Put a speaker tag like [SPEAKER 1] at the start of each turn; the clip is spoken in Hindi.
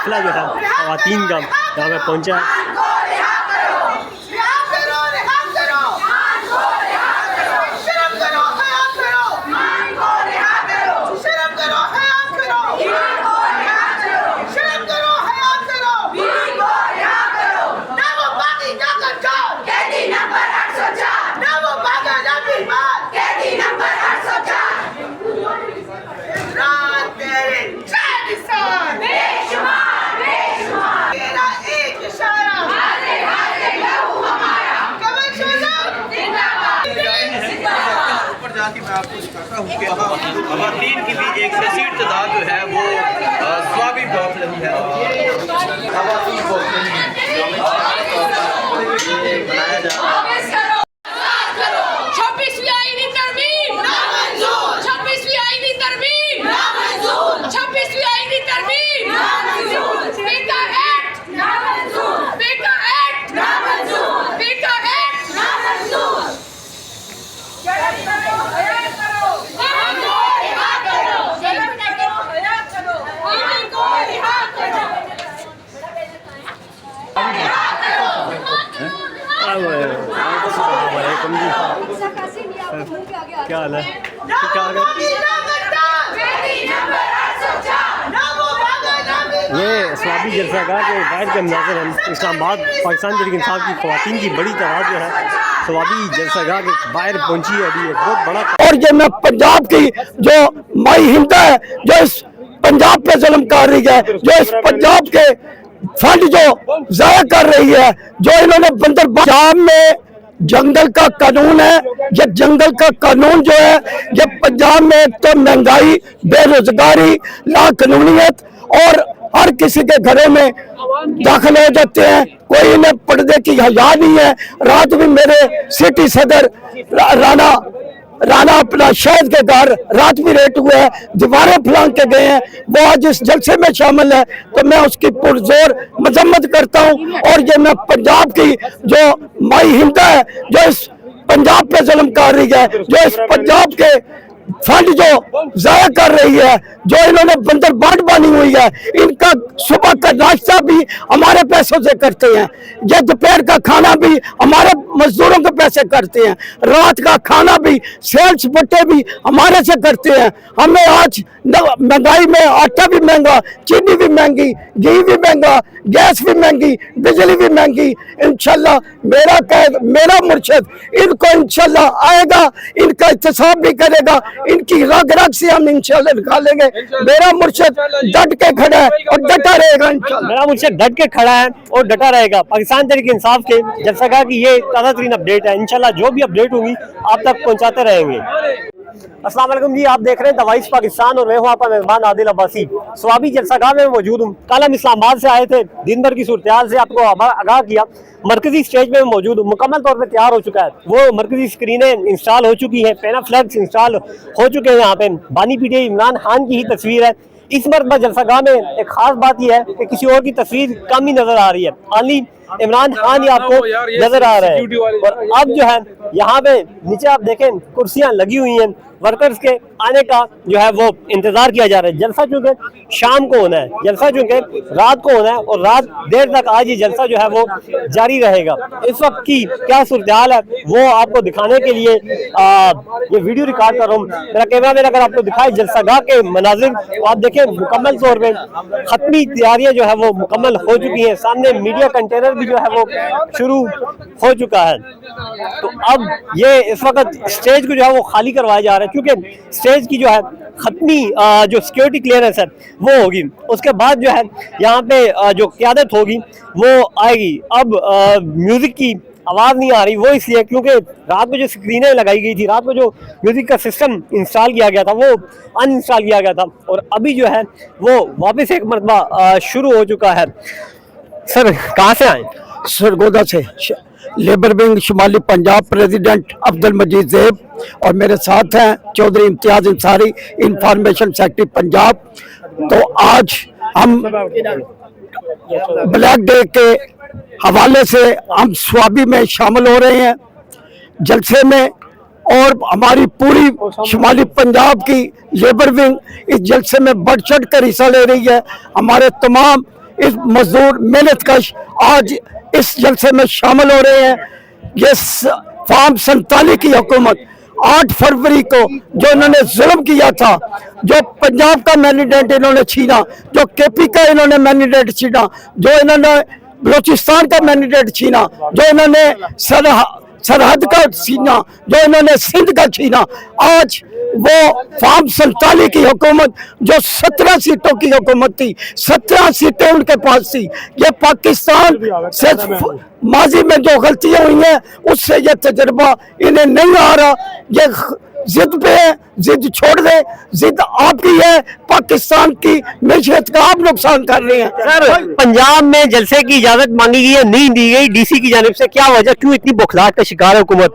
[SPEAKER 1] काफिला जो है ख़वातीन का यहाँ पे पहुँचा है।
[SPEAKER 2] खवातीन की भी एक कसीर तादाद जो है वो स्वाबी बहुत रही है। बनाया जा रहा है।
[SPEAKER 1] क्या हाल है? ये स्वाबी जलसा का जो बाहर के मनाज़िर हैं इस्लामाबाद पाकिस्तान तहरीक इंसाफ की ख़वातीन की बड़ी तादाद जो है स्वाबी जलसा के बाहर पहुंची है अभी, बहुत बड़ा।
[SPEAKER 3] और ये मैं पंजाब की जो माई हिंद है जो इस पंजाब पे जुल्म कर रही है, जो इस पंजाब के फंड जो जाया कर रही है, जो इन्होंने बंदर पंजाब में जंगल का कानून है, ये जंगल का कानून जो है ये पंजाब में तो महंगाई, बेरोजगारी, लाकानूनियत और हर किसी के घरों में दाखिल हो जाते हैं। कोई इन्हें पर्दे की हया नहीं है। रात भी मेरे सिटी सदर राना अपना शहद के घर रात भी रेट हुए हैं, दीवारें फलांग के गए हैं। वो आज इस जलसे में शामिल है तो मैं उसकी पुरजोर मजम्मत करता हूं। और ये मैं पंजाब की जो माई हिंद है जो इस पंजाब पे जुल्म कर रही है, जो इस पंजाब के फंड जो जाया कर रही है, जो इन्होंने बंदर बाट बानी हुई है, इनका सुबह का नाश्ता भी हमारे पैसों से करते हैं, ये दोपहर का खाना भी हमारे मजदूरों के पैसे करते हैं, रात का खाना भी सेल्स बट्टे भी हमारे से करते हैं। हमें आज महंगाई में आटा भी महंगा, चीनी भी महंगी, घी भी महंगा, गैस भी महंगी, बिजली भी महंगी। इंशाल्लाह मेरा कैद मेरा मुर्शिद इनको इंशाल्लाह आएगा, इनका एहतसाब भी करेगा, इनकी रग रग से हम इंशाल्लाह निकालेंगे। मेरा मुर्शिद डट के खड़ा है और डटा रहेगा इंशाल्लाह।
[SPEAKER 1] मेरा मुर्शिद डट के खड़ा है और डटा रहेगा। पाकिस्तान तहरीक इंसाफ के जैसा कहा कि ये ताज़ा तरीन अपडेट है, इंशाल्लाह जो भी अपडेट होगी आप तक पहुंचाते रहेंगे। अस्सलाम वालेकुम जी, आप देख रहे हैं द वॉइस पाकिस्तान और मैं हूं आपका मेज़बान आदिल अब्बासी। स्वाबी जलसागाह में मौजूद हूं। कल हम इस्लामाबाद से आए थे, दिन भर की सूरत से आपको आगाह किया। मरकजी स्टेज में मौजूद हूं, मुकम्मल तौर पे तैयार हो चुका है। वो मरकजी स्क्रीनें इंस्टॉल हो चुकी है, पेना फ्लैग्स इंस्टॉल हो चुके हैं। यहाँ पे बानी पीटीआई इमरान खान की ही तस्वीर है। इस मरतबा जलसागाह में एक खास बात यह है कि किसी और की तस्वीर कम ही नजर आ रही है, ओनली इमरान खान ही आपको नजर आ रहा है। और अब जो है यहाँ पे नीचे आप देखें कुर्सियां लगी हुई हैं, वर्कर्स के आने का जो है वो इंतजार किया जा रहा है। जलसा चूंकि शाम को होना है, जलसा चूंकि रात को होना है और रात देर तक आज ये जलसा जो है वो जारी रहेगा। इस वक्त की क्या सूरत हाल है वो आपको दिखाने के लिए ये वीडियो रिकॉर्ड कर रहा हूँ। मेरा कैमरा मैन अगर आपको दिखाए जलसागाह के मनाजिर तो आप देखें मुकम्मल तौर पर खत्मी तैयारियां जो है वो मुकम्मल हो चुकी हैं। सामने मीडिया कंटेनर भी जो है वो शुरू हो चुका है। तो अब ये इस वक्त स्टेज को जो है वो खाली करवाया जा रहा है क्योंकि स्टेज की जो है खत्मी जो सिक्योरिटी क्लियरेंस है वो होगी। उसके बाद जो है यहाँ पे जो क़यादत होगी वो आएगी। अब म्यूजिक की आवाज़ नहीं आ रही, वो इसलिए क्योंकि रात में जो स्क्रीनें लगाई गई थी, रात में जो म्यूजिक का सिस्टम इंस्टॉल किया गया था वो अनइंस्टॉल किया गया था और अभी जो है वो वापस एक मरतबा शुरू हो चुका है। सर कहाँ से आए?
[SPEAKER 3] सरगोदा से, लेबर विंग शुमाली पंजाब, प्रेसिडेंट अब्दुल मजीद ज़ेब और मेरे साथ हैं चौधरी इम्तियाज अंसारी, इंफॉर्मेशन सेक्रेटरी पंजाब। तो आज हम ब्लैक डे के हवाले से हम स्वाबी में शामिल हो रहे हैं जलसे में और हमारी पूरी शुमाली पंजाब की लेबर विंग इस जलसे में बढ़ चढ़ कर हिस्सा ले रही है। हमारे तमाम इस मजदूर मेहनत कश आज इस जलसे में शामिल हो रहे हैं। ये फार्म 47 की हुकूमत 8 फरवरी को जो इन्होंने जुल्म किया था, जो पंजाब का मैंडेट इन्होंने छीना, जो केपी का इन्होंने मैंडेट छीना, जो इन्होंने बलोचिस्तान का मैंडेट छीना, जो इन्होंने सरहद का छीना, जो इन्होंने सिंध का छीना, आज वो फार्म 47 की हुकूमत जो 17 सीटों की हुकूमत थी, 17 सीटें उनके पास थी। ये पाकिस्तान से माजी में जो गलतियां हुई हैं उससे ये तजर्बा इन्हें नहीं आ रहा। ये जिद पे है, जिद छोड़ दे, जिद आपकी है, पाकिस्तान की मैशियत का आप नुकसान कर रहे हैं।
[SPEAKER 1] सर, पंजाब में जलसे की इजाजत मांगी गई है, नहीं दी गई डीसी की जानिब से, क्या वजह, क्यों इतनी बौखलाहट का शिकार है हुकूमत?